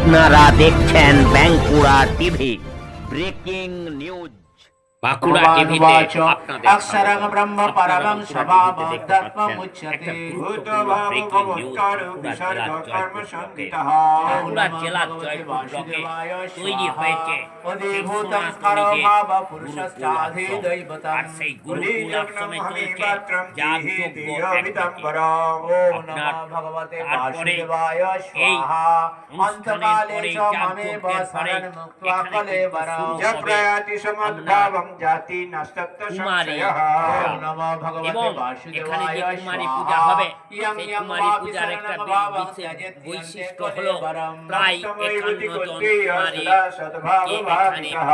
আপনারা দেখছেন Bankura TV breaking news. Bankura টিভিতে আপনাদের অক্ষরং ব্রহ্ম পরমং স্বভাবধর্মমুচ্যতে ব্রেকিং নিউজ বাঁকুড়া জেলার জয়পুর ব্লকে তৈরি হয়েছে অধিভূতং পুরুষশ্চাধিদৈবতং আর সেই গুরুকুল আশ্রমে চলছে যাগযজ্ঞ ভগবতে তারপরে বাসুদেবায় এই স্বাহা অনুষ্ঠানের অন্তকালে পরে চ মামেব যাগযজ্ঞের পরে শরণং মুক্ত্বা এখানে কলেবরং শুরু হবে প্রয়াতি সমদ্ভাবং জাতি নস্তত্ব কুমারী সংশয়ঃ পূজা। নমো ভগবতে এবং এখানে যে বাসুদেবায় কুমারী স্বাহা। পূজা হবে ইয়ং সেই ইয়ং কুমারী বাপি পূজার একটা শরণং ভাবং বিশেষ ত্যজেৎ বৈশিষ্ট্য ইয়ন্তে হলো কলেবরং। প্রায় নমস্তমৈবতি 51 জন কুন্তেয় কুমারী সদা সদ্ভাবভাবিকঃ। এখানে পুজো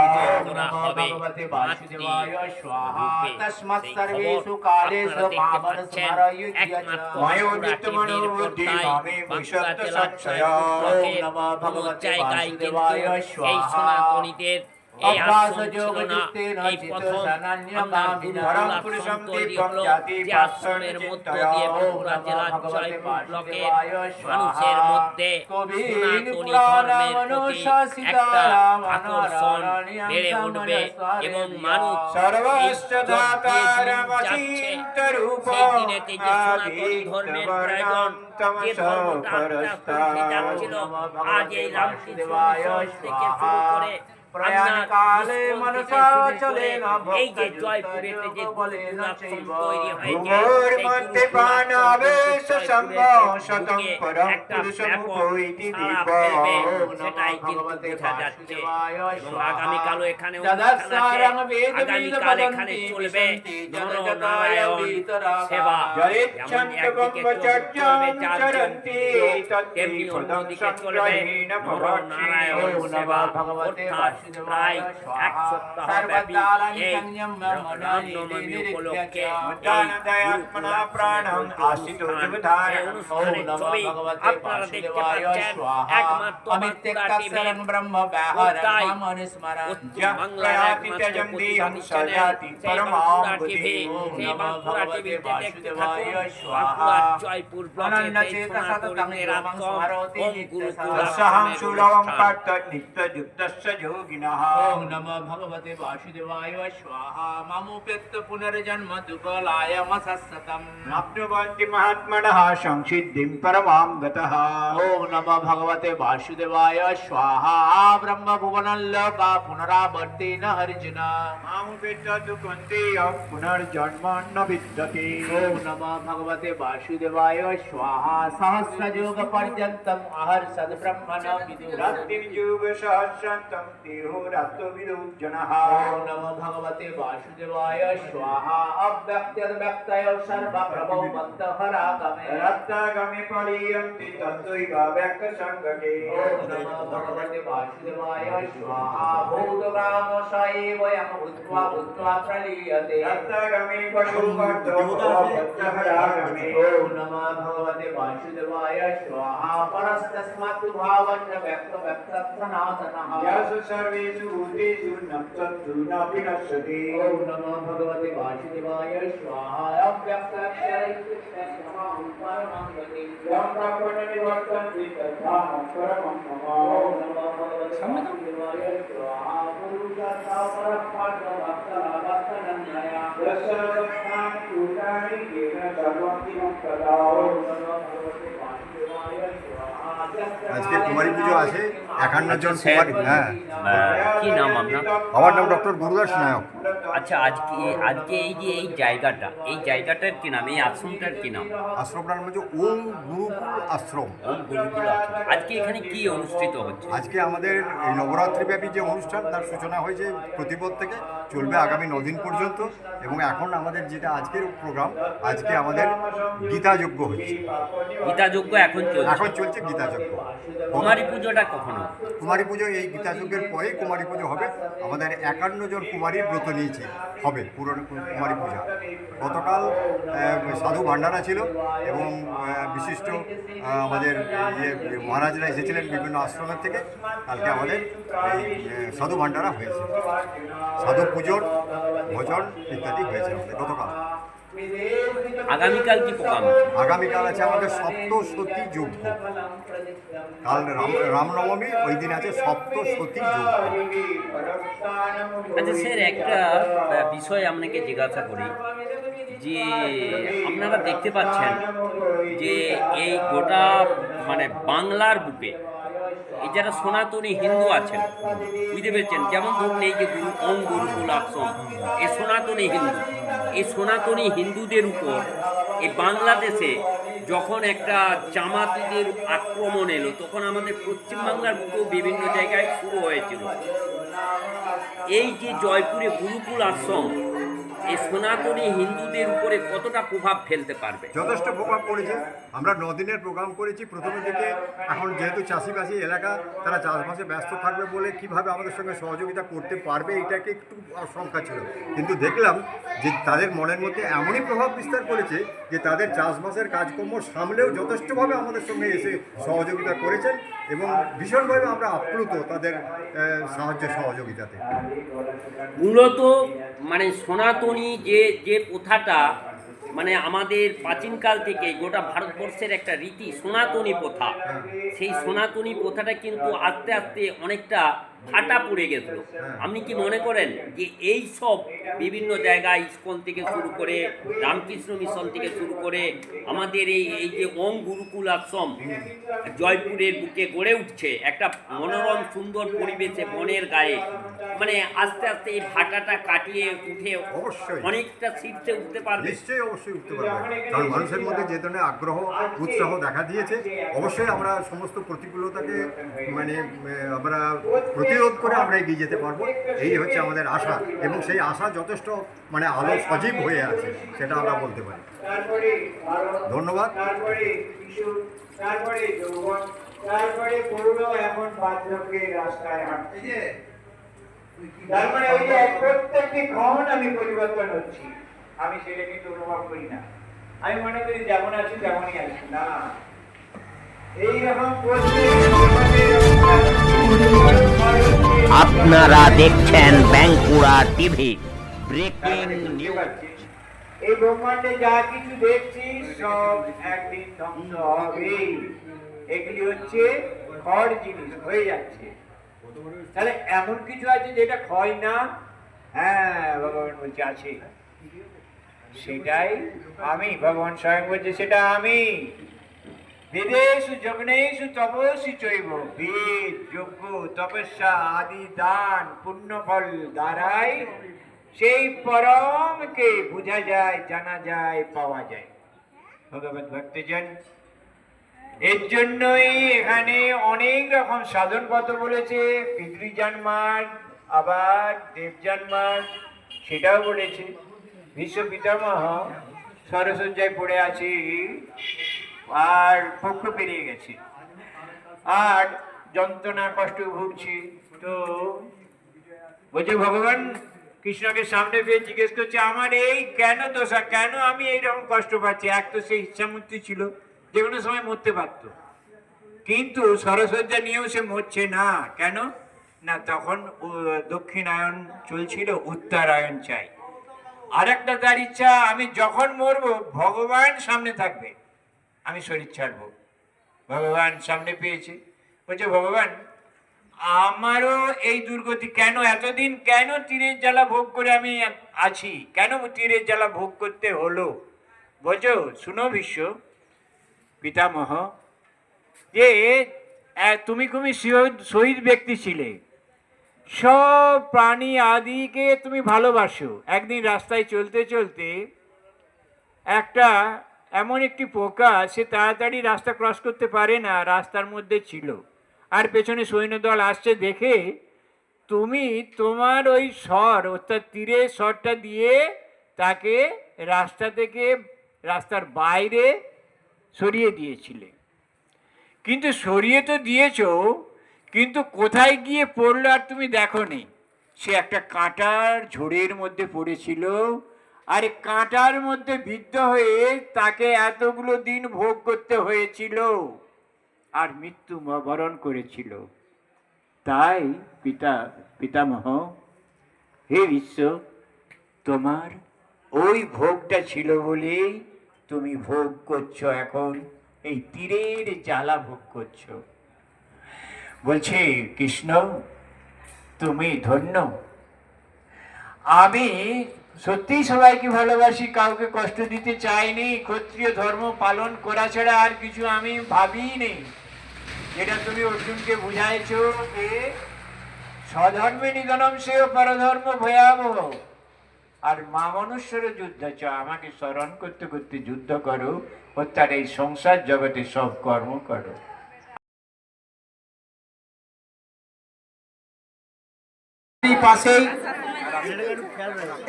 করা নমো হবে ভগবতে বাসুদেবায় স্বাহা। রূপে। তস্মাৎ সেই সর্বেষু খবর কালেষু আপনারা দেখতে মামন পাচ্ছেন। স্মরয়ুজ্য চ। একমাত্র মায়োদিত বাঁকুড়া টিভির মনোবুদ্ধি পর্দায় মামে বাঁকুড়া বৈশত্য জেলার সংশয়। জয়পুর ব্লকের নমো কোনো ভগবতে জায়গায় কিন্তু বাসুদেবায় এই স্বাহা। সনাতনীদের এই অভ্যাস আশ্রম যোগ ছিল না। যুক্তেন এই চিত্ত প্রথম সানান্যগামিনা। আপনার গুরুকুল পরম আশ্রম পুরুষম তৈরি দীপম হলো, জাতি যে আশ্রমের মধ্য পার্শ্বনিচিন্তয়া। দিয়ে বাঁকুড়া জেলার জয়পুর ব্লকের মানুষের মধ্যে সনাতনী ধর্মের প্রতি একটা আকর্ষণ বেড়ে উঠবে এবং মানুষ এই সর্বস্ব যে দিন যাচ্ছে ধাতারমচিন্তরূপম সেই দিনেতে যে সনাতনী ধর্মের প্রয়োজন, যে ধর্মটা আস্তে আস্তে যাচ্ছিল, আজ এই রামকৃষ্ণ মিশন থেকে শুরু করে প্রয়াণকালে মনসা চলেন এই যে জয়পুরেতে যে গুরুকুল আশ্রম তৈরি হয়েছে, ভূমোর সেই মধ্যে গুরুকুল প্রাণাবেশ আশ্রম সম্ভব শতং ঢুকে পরম একটা পুরুষম ব্যাপক উপৈতি সাড়া দীপম। ফেলবে, সেটাই কিন্তু বোঝা যাচ্ছে। এবং আগামীকালও এখানে অনুষ্ঠান আছে। আগামীকাল এখানে চলবে নরনারায়ণ সেবা। যেমন একদিকে চলবে যাগযজ্ঞ, তেমনি অন্যদিকে চলবে নরনারায়ণ সেবা। অর্থাৎ প্রায় এক সপ্তাহ ব্যাপী এই রামনবমী উপলক্ষে এই গুরুকুল প্রাণং আশিত জীবধারণং। এই অনুষ্ঠানের ছবি আপনারা দেখতে পাচ্ছেন একমাত্র বাঁকুড়া টিভির পর্দায়। বাংলার একমাত্র প্রতিষ্ঠানের সেই বাঁকুড়া টিভি, সেই বাঁকুড়া টিভিতে দেখতে থাকুন বাঁকুড়ার জয়পুর ব্লকের এই সনাতনীদের আশ্রম ও গুরুকুল সহং আশ্রমের সুলভং অনুষ্ঠান। পার্থ নিত্যযুক্তস্য যোগিনঃ। ওম নমো ভগবতে বাসুদেবায় স্বাহা। মামুপেত্য পুনর্জন্ম দুঃখলায়মসৎসতম। নাপ্নুবন্তি মহাত্মনঃ সংসিদ্ধিং পরমাং গতঃ। ওম নমো ভগবতে বাসুদেবায় স্বাহা। ব্রহ্ম ভুবনল্লোকা পুনরাবর্তেন অর্জুন। মামুপেত্য তু কুন্তেয় পুনর্জন্ম ন বিদ্যতে। ওম নমো ভগবতে বাসুদেবায় স্বাহা। সহস্রযোগ পর্যন্তম অহর্ষদ ব্রহ্মণ বিদুর। রাত্রিং যুগ সহস্রান্তং তিরোরাত্মবিদুর্জনঃ। ওম নমো ভগবতে বাসুদেবায় স্বাহা। অব্যক্তব্যক্তয় সর্বপ্রভৌ মন্তহরাগমে। রাত্রাগমে পরিয়ন্তি তত্ত্বৈব ব্যক্তসঙ্গকে। ওম নমো ভগবতে বাসুদেবায় স্বাহা। ভূতগ্রাম সৈবয়ং ভূত্বা ভূত্বা প্রলীয়তে। রাত্রাগমে পশুপর্তো ভক্তহরাগমে। ওম নমো ভগবতে বাসুদেবায় স্বাহা। পরস্তস্মাৎ ভাবন্য ব্যক্ত ব্যক্তৎ সনাতনঃ। ইয়াসু সর্বেষু ভূতেষু ন তত্তু ন বিনশ্যতি। ওম নমো ভগবতে বাসুদেবায় স্বাহা। অব্যক্তাক্ষরৈ কৃষ্ণস্য মাং পরমং গতিঃ। যং ব্রহ্মণি তদ্ধামং পরমং মম। ওম নমো ভগবতে বাসুদেবায় স্বাহা। পুরুষার্থ পরঃপর্যভক্তলাভস্তনন্যয়া। যস্য সত্তানি ভূতানি येन सर्वं इदं तदा। ওম নমো ভগবতে বাসুদেবায় স্বাহা। আজকে কুমারী পুজো আছে 51 জন কুমারী। হ্যাঁ, কি নাম আপনার? আমার নাম ডক্টর গুরুদাস নায়ক। আচ্ছা, আজকে এই যে এই জায়গাটার কি নাম, এই আশ্রমটার কি নাম? আশ্রমটার নাম হচ্ছে ওম গুরুকুল আশ্রম। ওম গুরুকুল আশ্রম। আজকে এখানে কি অনুষ্ঠিত হচ্ছে? আজকে আমাদের এই নবরাত্রিব্যাপী যে অনুষ্ঠান তার সূচনা হয়েছে প্রতিপদ থেকে, চলবে আগামী 9 দিন পর্যন্ত। এবং এখন আমাদের যেটা আজকের প্রোগ্রাম, আজকে আমাদের গীতাযজ্ঞ হচ্ছে। গীতাযজ্ঞ এখন এখন চলছে। চলছে গীতাযজ্ঞ। কুমারী পুজোটা কখনো? কুমারী পুজো এই গীতাযজ্ঞের পরেই কুমারী পুজো হবে। আমাদের 51 জন কুমারী ব্রত নিয়েছে, হবে পুরো কুমারী পূজা। গতকাল সাধু ভান্ডারা ছিল এবং বিশিষ্ট আমাদের মহারাজরা এসেছিলেন বিভিন্ন আশ্রমের থেকে। কালকে আমাদের এই সাধু ভান্ডারা হয়েছে, সাধু পুজোর ভোজন ইত্যাদি হয়েছে আমাদের গতকাল। আগামীকাল কি প্রোগ্রাম? আগামীকাল আছে আমাদের সপ্তসতী যজ্ঞ। কাল রামনবমী, ওই দিন আছে সপ্তসতী যজ্ঞ। আচ্ছা স্যার, একটা বিষয় আপনাকে জিজ্ঞাসা করি যে আপনারা দেখতে পাচ্ছেন যে এই গোটা মানে বাংলার বুকে এই যারা সনাতনী হিন্দু আছেন, বুঝতে পেরেছেন, যেমন ধরুন এই যে গুরুকুল আশ্রম, এই সনাতনী হিন্দু, এই সনাতনী হিন্দুদের উপর এই বাংলাদেশে যখন একটা জামাতিদের আক্রমণ এলো, তখন আমাদের পশ্চিমবাংলার বুকেও বিভিন্ন জায়গায় শুরু হয়েছিল। এই যে জয়পুরে গুরুকুল আশ্রম, এই সনাতনী হিন্দুদের উপরে কতটা প্রভাব ফেলতে পারবে? যথেষ্ট প্রভাব পড়েছে। আমরা 9 দিনের প্রোগ্রাম করেছি প্রথমের দিকে। এখন যেহেতু চাষিবাসী এলাকা, তারা চাষবাসে ব্যস্ত থাকবে বলে কিভাবে আমাদের সঙ্গে সহযোগিতা করতে পারবে এটাকে একটু আশঙ্কা ছিল, কিন্তু দেখলাম যে তাদের মনের মধ্যে এমনই প্রভাব বিস্তার করেছে যে তাদের চাষবাসের কাজকর্ম সামলেও যথেষ্টভাবে আমাদের সঙ্গে এসে সহযোগিতা করেছেন এবং ভীষণভাবে আমরা আপ্লুত তাদের সাহায্য সহযোগিতাতে। মূলত মানে সনাতনী যে প্রথাটা মানে আমাদের প্রাচীনকাল থেকে গোটা ভারতবর্ষের একটা রীতি সনাতনী প্রথা, সেই সনাতনী প্রথাটা কিন্তু আস্তে আস্তে অনেকটা ফাটা পড়ে গেছিল। আপনি কি মনে করেন যে এই সব বিভিন্ন জায়গায় ইস্কন থেকে শুরু করে রামকৃষ্ণ মিশন থেকে শুরু করে আমাদের এই যে গুরুকুল আশ্রম জয়পুরের বুকে গড়ে উঠছে একটা মনোরম সুন্দর পরিবেশে বনের গায়ে, মানে আস্তে আস্তে এই ভাটাটা কাটিয়ে উঠে অবশ্যই অনেকটা শীর্ষে উঠতে পারবে? নিশ্চয়ই অবশ্যই উঠতে পারবে, কারণ মানুষের মধ্যে যে ধরনের আগ্রহ উৎসাহ দেখা দিয়েছে, অবশ্যই আমরা সমস্ত প্রতিকূলতাকে মানে আমরা প্রতিরোধ করে আমরা এগিয়ে যেতে পারবো, এই হচ্ছে আমাদের আশা। এবং সেই আশা যথেষ্ট মানে আলো সজীব হয়ে আছে, সেটা আমরা বলতে পারি। ধন্যবাদ। তারপরে যৌবন, তারপরে করলো এখন 5 লোকের রাস্তায় হাঁটছে। তার মানে ওই যে প্রত্যেকটি ক্ষণ আমি পরিবর্তন হচ্ছি, আমি সেটা কিন্তু অনুভব করি না। আমি মনে করি যেমন আছি তেমনই আছি না, এইরকম আপনারা দেখছেন বাঁকুড়া টিভি ব্রেকিং নিউজ। এই ব্রহ্মাণ্ডে যা কিছু দেখছি সব একদিন ধ্বংস হবেই। এগুলি হচ্ছে ক্ষয় জিনিস, হয়ে যাচ্ছে। তাহলে এমন কিছু আছে যেটা ক্ষয় না? হ্যাঁ, ভগবান বলছে আছে, সেটাই আমি। ভগবান স্বয়ং বলছে সেটা আমি। বেদেষু যজ্ঞেষু তপস্বী চৈব, বেদ যজ্ঞ তপস্যা আদি দান পুণ্যফল দ্বারাই সেই পরমকে বোঝা যায়, জানা যায়, পাওয়া যায়। ভগবত ভক্তজন, এর জন্যই এখানে অনেক রকম সাধন পথ বলেছে। পিতৃযান মার্গ, আবার দেবযান মার্গ, সেটাও বলেছে। বিশ্ব পিতামহ সরসজ্জায় পড়ে আছি আর পক্ষ পেরিয়ে গেছে আর যন্ত্রণা কষ্ট ভুগছি। তো বলছে ভগবান কৃষ্ণকে সামনে পেয়ে জিজ্ঞেস করছে আমার এই কেন দোষা, কেন আমি এইরকম কষ্ট পাচ্ছি? এক তো সে ইচ্ছামূর্তি ছিল, যে কোনো সময় মরতে পারত, কিন্তু সরসজ্জা নিয়েও সে মরছে না। কেন না, তখন দক্ষিণায়ন চলছিল, উত্তরায়ণ চাই। আর একটা তার ইচ্ছা, আমি যখন মরবো ভগবান সামনে থাকবে, আমি শরীর ছাড়বো। ভগবান সামনে পেয়েছে, বলছে ভগবান আমারও এই দুর্গতি কেন, এতদিন কেন তীরের জ্বালা ভোগ করে আমি আছি, কেন তীরের জ্বালা ভোগ করতে হলো? বলছো শুনো ভীষ্ম পিতামহ, যে তুমি খুবই শহীদ ব্যক্তি ছিলে, সব প্রাণী আদিকে তুমি ভালোবাসো। একদিন রাস্তায় চলতে চলতে একটা এমন একটি পোকা, সে তাড়াতাড়ি রাস্তা ক্রস করতে পারে না, রাস্তার মধ্যে ছিল, আর পেছনে সৈন্যদল আসছে দেখে তুমি তোমার ওই স্বর, অর্থাৎ তীরের স্বরটা দিয়ে তাকে রাস্তা থেকে রাস্তার বাইরে সরিয়ে দিয়েছিলে। কিন্তু সরিয়ে তো দিয়েছো, কিন্তু কোথায় গিয়ে পড়লো আর তুমি দেখোনি। সে একটা কাঁটার ঝোড়ের মধ্যে পড়েছিল, আর কাঁটার মধ্যে বিদ্ধ হয়ে তাকে এতগুলো দিন ভোগ করতে হয়েছিল আর মৃত্যু বরণ করেছিল। তাই পিতামহ, হে বিশ্ব, তোমার ওই ভোগটা ছিল বলেই তুমি ভোগ করছো, এখন এই তীরের জ্বালা ভোগ করছো। বলছে কৃষ্ণ তুমি ধন্য, আমি সত্যি সবাইকে ভালোবাসি, কাউকে কষ্ট দিতে চাইনি, ক্ষত্রিয় ধর্ম পালন করা ছাড়া আর কিছু আমি ভাবিনি। যেটা তুমি অর্জুনকে বুঝাইছো যে স্বধর্মে নিধনম সেও পরধর্ম ভয়াবহ, আর মা মনুষ্যের যুদ্ধ চ, আমাকে স্মরণ করতে করতে যুদ্ধ করো, ও তার এই সংসার জগতে সব কর্ম করো। পাশেই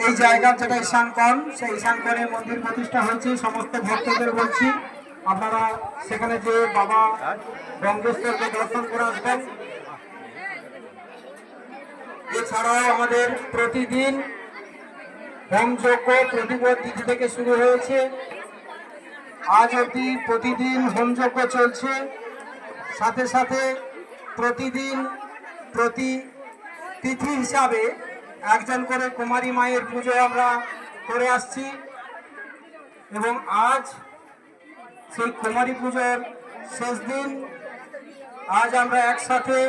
এই জায়গা যেটা ঈশানকোণ, সেই ঈশানকোণে মন্দির প্রতিষ্ঠা হয়েছে। সমস্ত ভক্তদের বলছি আপনারা সেখানে যে বাবা গঙ্গেশ্বরকে দর্শন করে আসবেন। এছাড়াও আমাদের প্রতিদিন হোমযজ্ঞ প্রতিপদ তিথি থেকে শুরু হয়েছে, আজ অবধি প্রতিদিন হোমযজ্ঞ চলছে। সাথে সাথে প্রতিদিন প্রতি তিথি হিসাবে একজন করে কুমারী মায়ের পুজো আমরা করে আসছি, এবং আজ সেই কুমারী পুজোর শেষ দিন। আজ আমরা একসাথে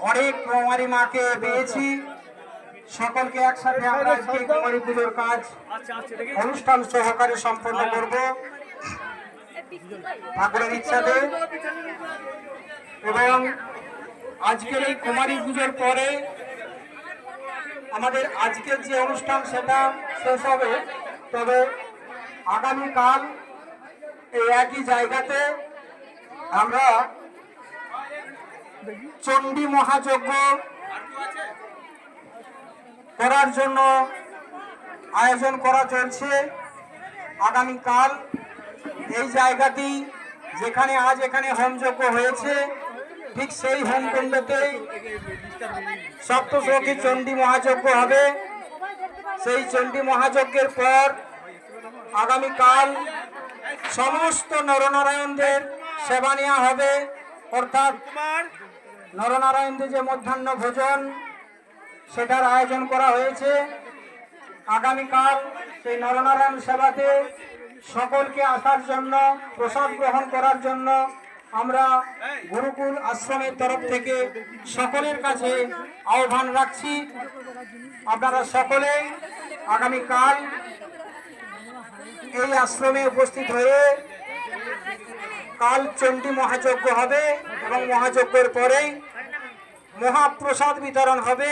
অনেক কুমারী মাকে পেয়েছি, সকলকে একসাথে আমরা আজকে কুমারী পুজোর কাজ অনুষ্ঠান সহকারে সম্পন্ন করব ঠাকুরের ইচ্ছাতে। এবং আজকের এই কুমারী পুজোর পরে আমাদের আজকের যে অনুষ্ঠান সেটা শেষ হবে, তবে আগামীকাল এই একই জায়গাতে আমরা চণ্ডী মহাযজ্ঞ করার জন্য আয়োজন করা চলছে। আগামীকাল এই জায়গাটি যেখানে আজ এখানে হোমযজ্ঞ হয়েছে, ঠিক সেই হোমকুণ্ডতেই সপ্তশতী চণ্ডী মহাযজ্ঞ হবে। সেই চণ্ডী মহাযজ্ঞের পর আগামীকাল সমস্ত নরনারায়ণদের সেবা নেওয়া হবে, অর্থাৎ নরনারায়ণদের যে মধ্যাহ্ন ভোজন সেটার আয়োজন করা হয়েছে। আগামীকাল সেই নরনারায়ণ সেবাতে সকলকে আসার জন্য, প্রসাদ গ্রহণ করার জন্য আমরা গুরুকুল আশ্রমের তরফ থেকে সকলের কাছে আহ্বান রাখছি। আপনারা সকলেই আগামীকাল এই আশ্রমে উপস্থিত হয়ে, কাল চণ্ডী মহাযজ্ঞ হবে এবং মহাযজ্ঞের পরেই মহাপ্রসাদ বিতরণ হবে।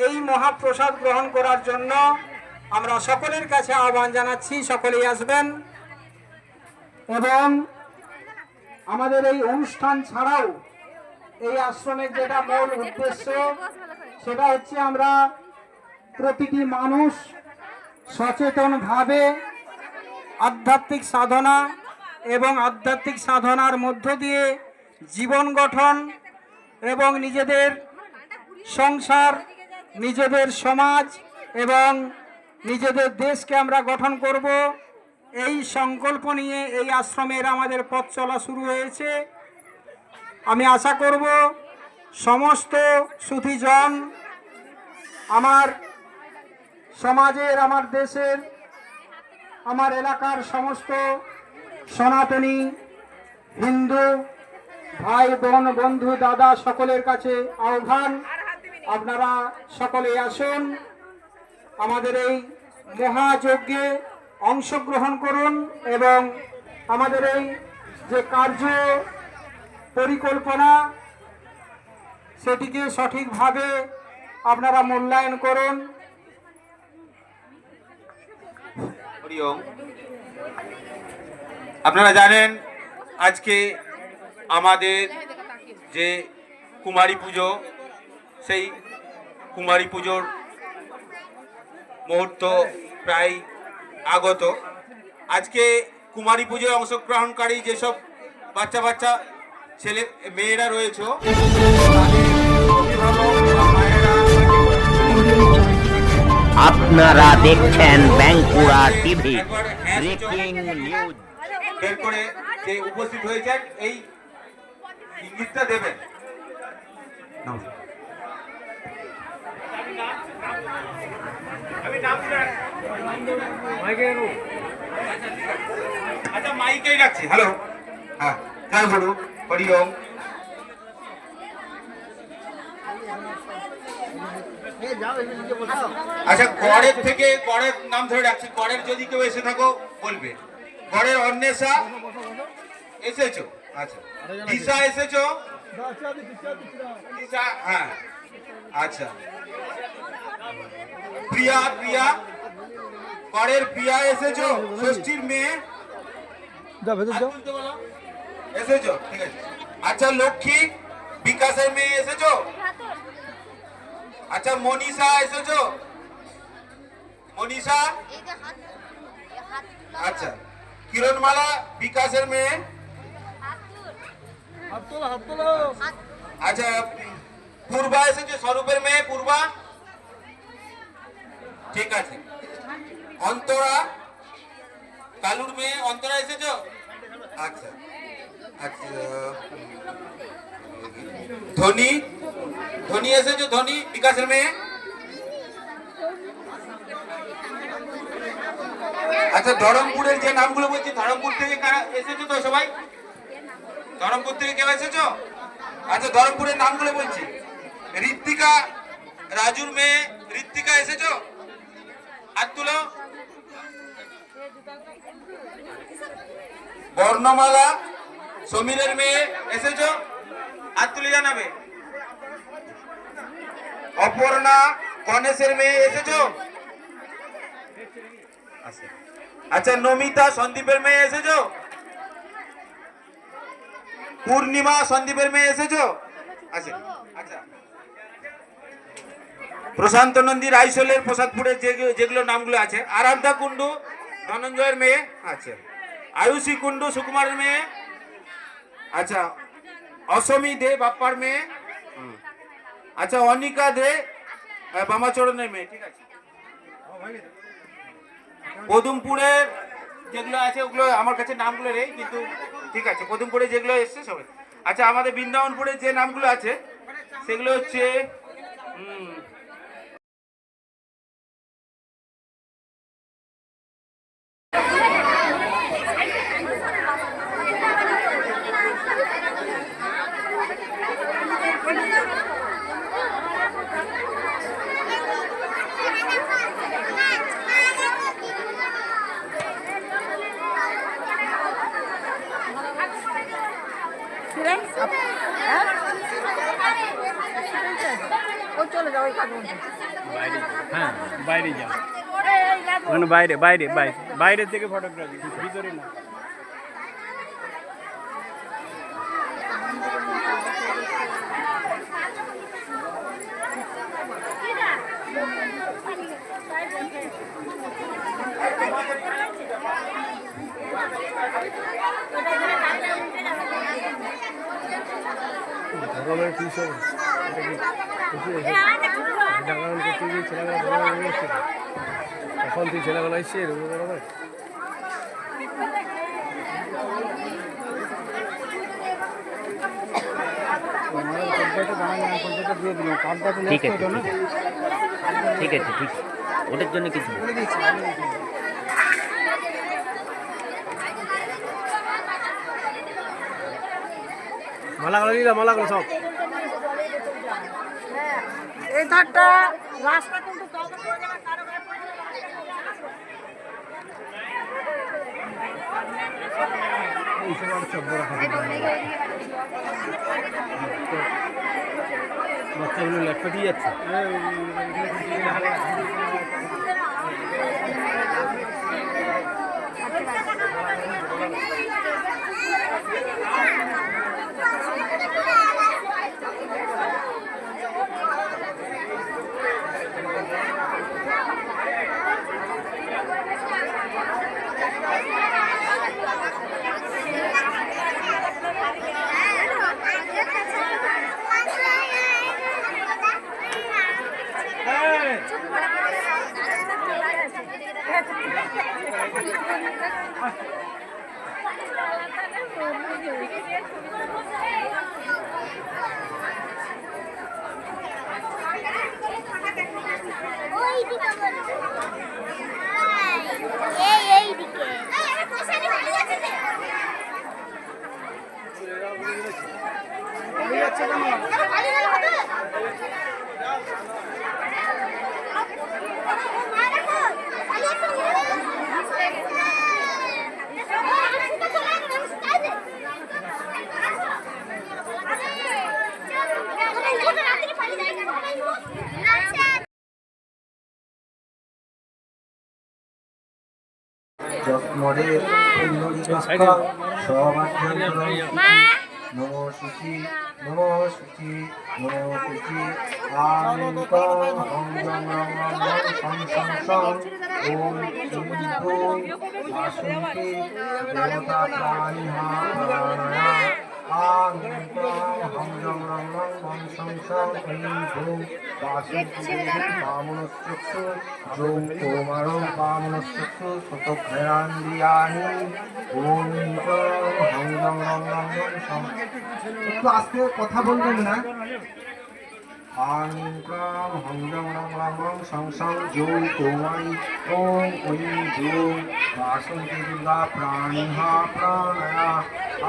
এই মহাপ্রসাদ গ্রহণ করার জন্য আমরা সকলের কাছে আহ্বান জানাচ্ছি, সকলেই আসবেন। এবং আমাদের এই অনুষ্ঠান ছাড়াও এই আশ্রমের যেটা মূল উদ্দেশ্য সেটা হচ্ছে আমরা প্রতিটি মানুষ সচেতনভাবে আধ্যাত্মিক সাধনা এবং আধ্যাত্মিক সাধনার মধ্য দিয়ে জীবন গঠন এবং নিজেদের সংসার, নিজেদের সমাজ এবং নিজেদের দেশকে আমরা গঠন করব, এই সংকল্প নিয়ে এই আশ্রমের আমাদের পথ চলা শুরু হয়েছে। আমি আশা করব সমস্ত সুধীজন, আমার সমাজের, আমার দেশের, আমার এলাকার সমস্ত সনাতনী হিন্দু ভাই বোন, বন্ধু, দাদা সকলের কাছে আহ্বান, আপনারা সকলে আসুন, আমাদের এই মহাযজ্ঞে অংশগ্রহণ করুন এবং আমাদের এই যে কার্য পরিকল্পনা সেটিকে সঠিকভাবে আপনারা মূল্যায়ন করুন। আপনারা জানেন আজকে আমাদের যে কুমারী পুজো, সেই কুমারী পুজোর মুহূর্ত প্রায় আগত। আজকে কুমারী পুজোয় অংশগ্রহণকারী যেসব বাচ্চা বাচ্চা ছেলে মেয়েরা রয়েছে, আপনারা দেখছেন বাঁকুড়া টিভি ব্রেকিং নিউজ। বের করে যে উপস্থিত হয়েছেন এই ইঙ্গিতটা দেবেন। নমস্কার। আমি নাম ধরে রাখছি। আচ্ছা মাইকেই রাখছি। হ্যালো, হ্যাঁ, জয় গুরু, হরি ওম। আচ্ছা, গড়ের থেকে গড়ের নাম ধরে রাখছি। গড়ের যদি কেউ এসে থাকো বলবে। গড়ের অন্বেষা এসেছো? আচ্ছা, দিশা এসেছো? দিশা, হ্যাঁ, আচ্ছা। প্রিয়া, প্রিয়া, গড়ের প্রিয়া এসেছো? ষষ্ঠীর মেয়ে এসেছো? ঠিক আছে। আচ্ছা, লক্ষ্মী, বিকাশের মেয়ে এসেছো? আচ্ছা, মনীষা এসেছো? মনীষা, আচ্ছা। কিরণমালা, বিকাশের মেয়ে? আচ্ছা, পূর্বা এসেছো? স্বরূপের মেয়ে পূর্বা? ঠিক আছে। অন্তরা, কালুর মেয়ে অন্তরা এসেছো? আচ্ছা আচ্ছা। ধনী, ধনী এসেছো? ধনী, বিকাশের মেয়ে? আচ্ছা, ধরমপুরের যে নামগুলো বলছি, ধরমপুর থেকে কারা এসেছো তো সবাই? ধরমপুর থেকে কেউ এসেছো? আচ্ছা, ধরমপুরের নামগুলো বলছি। ঋত্বিকা, রাজুর মেয়ে ঋত্বিকা এসেছো? হাত তুলো। বর্ণমালা, সমীরের মেয়ে এসেছো? হাত তুলে জানাবে। অপর্ণা, গণেশের মেয়ে এসেছো? আচ্ছা, নমিতা, সন্দীপের মেয়ে এসেছো? পূর্ণিমা, সন্দীপের মেয়ে এসেছো? আচ্ছা আচ্ছা। প্রশান্ত নন্দী, রাইসোলের প্রসাদপুরের যেগুলো নামগুলো আছে। আরাধ্যা কুন্ডু, ধনঞ্জয়ের মেয়ে। আচ্ছা। আয়ুষী কুন্ডু, সুকুমারের মেয়ে। আচ্ছা। অসমী দে, বাপ্পার মেয়ে। আচ্ছা, অনিকা দে, বামাচরণের মেয়ে। ঠিক আছে। পদুমপুরের যেগুলো আছে ওগুলো আমার কাছে নামগুলো নেই, কিন্তু ঠিক আছে। পদুমপুরে যেগুলো এসছে সবাই। আচ্ছা, আমাদের বৃন্দাবনপুরে যে নামগুলো আছে সেগুলো হচ্ছে হ্যাঁ, বাইরে যাও, ওখানে বাইরে বাইরে বাইরে বাইরে থেকে ফটোগ্রাফি, ভিতরে না। ধর্মের কি সব এখন তুই ছেলেবেলা এসছে এরকম করে ঠিক আছে, ঠিক আছে, ঠিক, ওটার জন্য কিছু মালাগুলো দিলাম, মালাগুলো সব এই ধারটা রাস্তা কিন্তু বাচ্চাগুলো লেটপাটিয়ে যাচ্ছে। ওই দিকে আচ্ছা ধন্যবাদ। যত্মরের সবাভ্যন্তরম নমো শুচি নমো শুচি নমো শুচি আনন্দং হংজং রং সং সং সং ওম ইন্দু বাসন্তি দেবতা প্রাণিহা প্রাণয়া আনন্দং হংজং রং সং সং ইন্দু বাসন্তি বামনশ্চক্ষু যৌ কোমারং বামনশ্চক্ষু শতঘ্রান্দিয়ানি ওম হংজং রং সং। একটু আস্তে কথা বলবেন না। আনন্দং হংজং রং সং সং যৌ কোমারি ওম ঐং যৌ বাসন্তি দুর্গা প্রাণিহা প্রাণয়া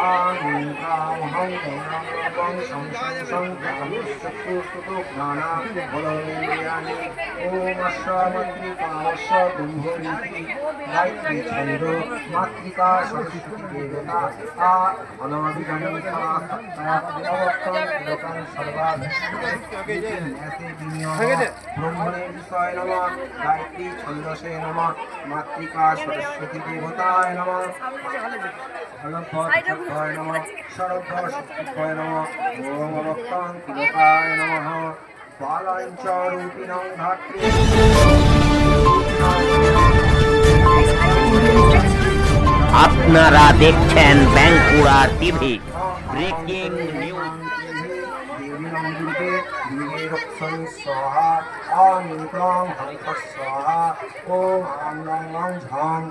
আনন্দং হংজং রং সং সং সং চক্ষু সুতো জ্ঞানা বলয়ানি ওম অশ্বমাতৃকাশ কুম্ভরীতি গায়ত্রী ছন্দ মাতৃকা সরস্বতী দেবতা আ অনাবিগমিতা অবক্তং লোকং ব্রহ্মণে বিষয় নমঃ গায়ত্রী ছন্দসে নমঃ মাতৃকা সরস্বতী দেবতায় নমঃ ফলভয় নমঃ সর্ব শক্তিভয় নমঃ ওম অবক্তং লোকায় নমঃ বালাঞ্চ রূপিণং ধাত্রী। আপনারা দেখছেন বাঁকুড়া টিভি ব্রেকিং নিউজ। রক্ষণ স্বাহা অনিতং হংস স্বাহা ওম আং রং রং ঝং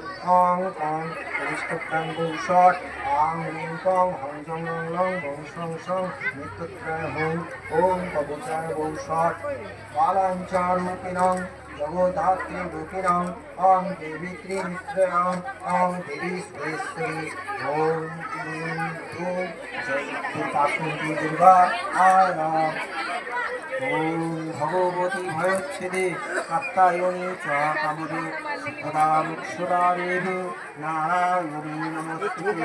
অং কং পরিষ্কাং গৌষট আং রিং কং হংজং রং রং বং সং সং মৃত্যুত্রয় হং ওম কবচার গৌষট বালাঞ্চারূপিণং জগদ্ধাত্রী রূপিণং অং দেবী ত্রিমিত্রয়ং অং দেবী সুরেশ্বরী ওম ক্লীং ওম জয় দুর্গাসুন্দরী দুর্গা আয়া ওম ভগবতী ভয়চ্ছেদে কাত্তায়নী চ কামদে সদা মুক্ষরা দেব নারায়ণী নমস্তুতে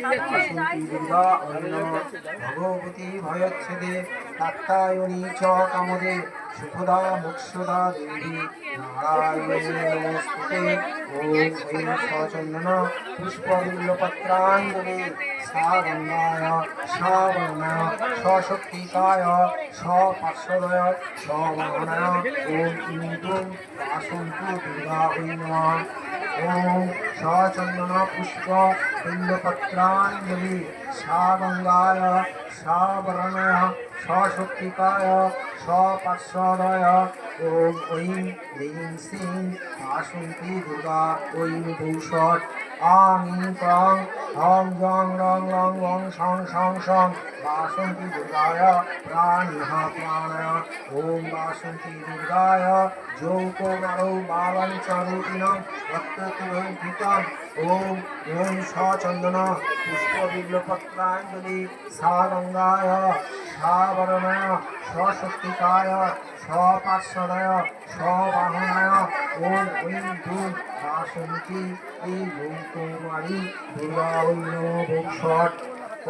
বাসন্তী দুর্গা অন্য ভগবতী ভয়চ্ছেদে কাত্তায়নী চ কামদে সুখদা মোক্ষদা দেবী নারায়ণী নমস্তুতে ওম ঐং সচন্দন পুষ্পবিল্লপত্রাঞ্জলি সাগন্ধায় সাবর্ণায় সশক্তিকায় সপার্শ্বদয় সবাহনায় ওম ইন্দু বাসন্তু দুর্গা ওই নমঃ ওম সচন্দন পুষ্প বিল্লপত্রাঞ্জলি সাগঙ্গায় সাবর্ণায় সশক্তিকায় সপার্শ্বদয় ওম ঐং হ্রিং শ্রীং বাসন্তী দুর্গা ঐং ভূষট আং প্রং হং জং রং রং রং সং সং সং বাসন্তী দুর্গায় প্রাণিহা প্রাণায় ওম বাসন্তী দুর্গায় যৌকোমারৌ বালাঞ্চরূপিণং রক্ততুলঙ্কিতং ওম ওম সচন্দন পুষ্পবিল্লপত্রাঞ্জলি সাগঙ্গায় সাবরণায় সশক্তিকায় সপার্শ্বদায় সবাহনায় ওম ঐং ধূম বাসন্তী এই যৌকোমারী দুর্গা ঐ নমঃ ভূষট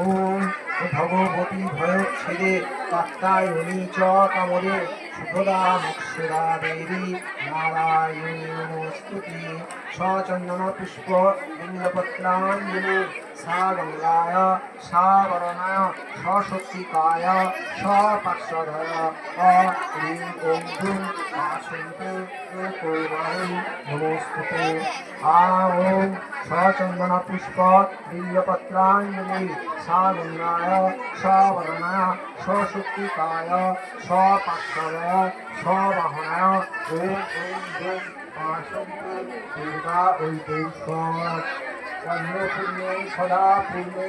ওম ভগবতী ভয়চ্ছেদে কাত্তায়নী চ কামদে সুখদা মোক্ষদা দেবী নারায়ণী নমস্তুতে সচন্দন পুষ্প বিল্লপত্রাঞ্জলি সাগঙ্গায় সাবরণায় সশক্তিকায় সপার্শ্বদয় ह्रीं ओं धूं आसन्ते कोमारी नमोस्तुते ओं सचन्दन पुष्प बिल्वपत्राञ्जलि सागन्धाय सवर्णाय सशुक्तिकाय सपाक्षराय सवाहनाय ओं ओं धूं आसन्ते दुर्गा ओं অন্নপূর্ণে সদা পূর্ণে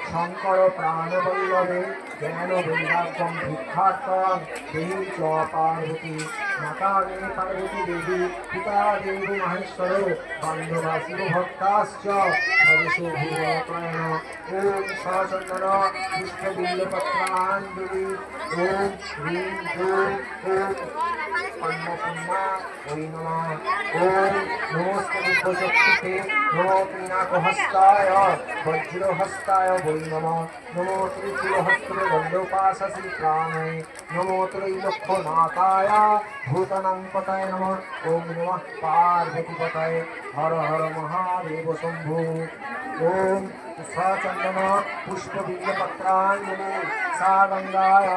শঙ্কর প্রাণবল্লভে জ্ঞান বৈরাগ্যম ভিক্ষার্থম দেহি চ পার্বতী মাতা মে পার্বতী দেবী পিতা দেবী মহেশ্বর বান্ধবা শিব ভক্তাশ্চ ভবেষু ভূমপ্রায়ণ ওম সচন্দন পুষ্পবিল্লপত্রাঞ্জলি ওম হ্রিং ওম ওম अन्नपूर्णा वै नमः ओम नमस्ते विभुशक्तिते नमो पिनाकहस्ताय वज्रहस्ताय वै नमः नमो त्रिशूलहस्ते दण्डोपाससि प्राणे नमो त्रैलोक्यनाथाय भूतानां पतये नमः ओम नमः पार्वतीपतये हर हर महादेव शम्भो ओम सचन्दन पुष्पबिल्लपत्राञ्जलि सा गङ्गाय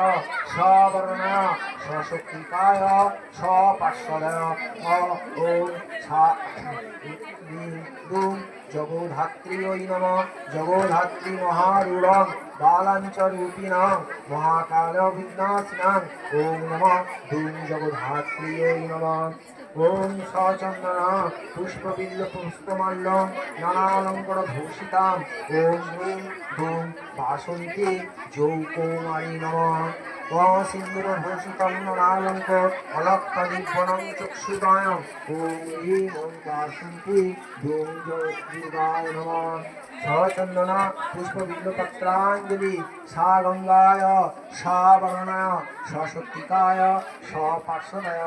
सवर्णाय सशक्तिकाय सपार्श्वदाय ओम सा जगोधात्री नमः जगोधात्री महारूढं बालाञ्चरूपिणां महाकालविघ्नाशिनां ओम नमः धूम जगोधात्री नमः ओम सचन्दन पुष्पबिल्ल पुष्पमाल्यं नानालङ्कारभूषितां ओम ह्रीं धूम वासन्ती जौकुमारी नमः सिन्दूरभूषितं नानालङ्क अलक्कदीपनं चक्षुदायं ओम ह्रीं ओं वासन्ती धूम दुर्गाय नमः सचन्दन पुष्पबिल्लपत्राञ्जलि सा गङ्गाय सा वर्णाय सशक्तिकाय सपार्श्वदाय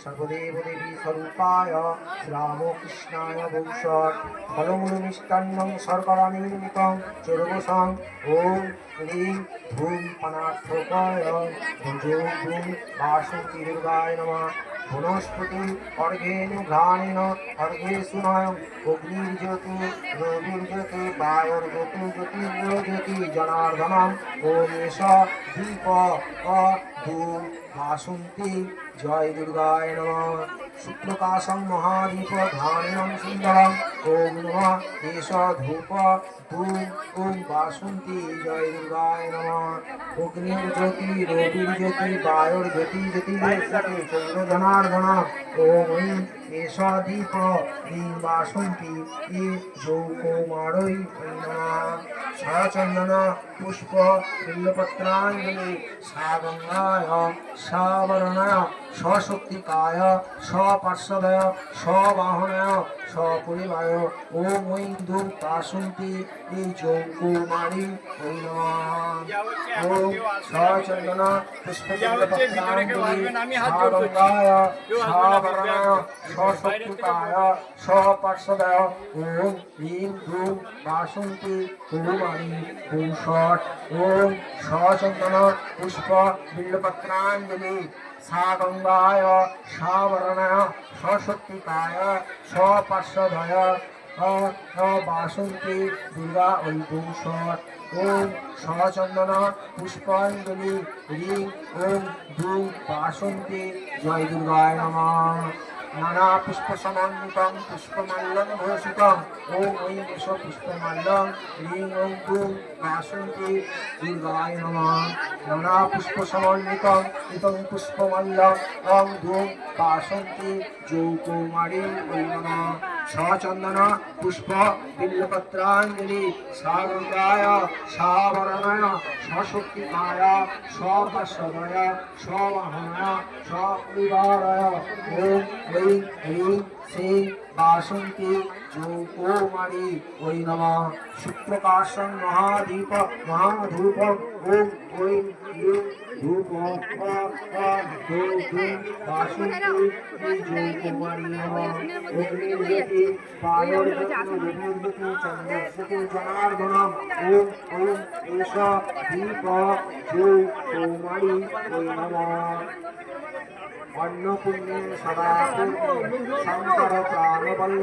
सर्वदेवदेवी स्वरूपाय श्रीरामकृष्णाय वंशः फलमूलमिष्टान्नं शर्करानिर्मितं चोरवसं ॐ ह्रीं धूं पनार्थकाय भुजो धूं वासन्ती दुर्गाय नमः वनस्पति अर्घेन घ्राणेन अर्घे सुनायं अग्निर्ज्योति रविर्ज्योति वायुर्ज्योति ज्योतिर्ज्योति जनार्दनम् ओम एष दीप धूम वासन्ती जय दुर्गाय नमः शुक्लकाशं महादीप धारणं सुन्दरम् ओम नमः एष धूप धूम ओम वासन्ती जय दुर्गाय नमः अग्निर्ज्योति रविर्ज्योति वायुर्ज्योति ज्योतिर्ज्योति चन्द्रजनार्दनम् ओम एष दीप ह्रीं वासन्ती ये जौकुमारै नमः सचन्दन पुष्प बिल्लपत्राञ्जलि सा गङ्गाय सा वर्णाय सशक्तिकाय सपार्श्वदाय सवाहनाय सपरिवाय ओम ऐं धूं वासन्ती ये जौकुमारी वै नमः ओम सचन्दन पुष्प बिल्लपत्राञ्जलि सा गङ्गाय सा वर्णाय सशक्तिकाय सपार्श्वदाय ओम ह्रीं धूं वासन्ती कुमारी भूषट ओम सचन्दन पुष्प बिल्लपत्राञ्जलि सा गङ्गाय सा वर्णाय सशक्तिकाय सपार्श्वदाय वासन्ती दुर्गा वै भूषट ओम सचन्दन पुष्पाञ्जलि ह्रीं ओम धूं वासन्ती जय दुर्गाय नमः नाना पुष्पसमन्वितं पुष्पमाल्यं भूषितं ओम ऐं एष पुष्पमाल्यं ह्रीं ओं धूं वासन्ती दुर्गाय नमः नाना पुष्पसमन्वितं इदं पुष्पमाल्यं ओं धूं वासन्ती जौकुमारी वै नमः सचन्दन पुष्प बिल्लपत्राञ्जलि सा गङ्गाय सा वर्णाय सशक्तिकाय सपार्श्वदाय सवाहनाय सपरिवाराय ओम ऐं ह्रीं श्रीं वासन्ती जौकुमारी वै नमः शुक्लकाशं महादीप महाधूपम् ओम ऐं ह्रीं धूप वासन्ती जौकुमारी नमः अग्निर्ज्योति वायुर्ज्योति रविर्ज्योति चन्द्रज्योति जनार्दनम् ओम ऐं एष दीप जौकुमारी वै नमः अन्नपूर्णे सदा पूर्णे शङ्कर प्राणवल्लभे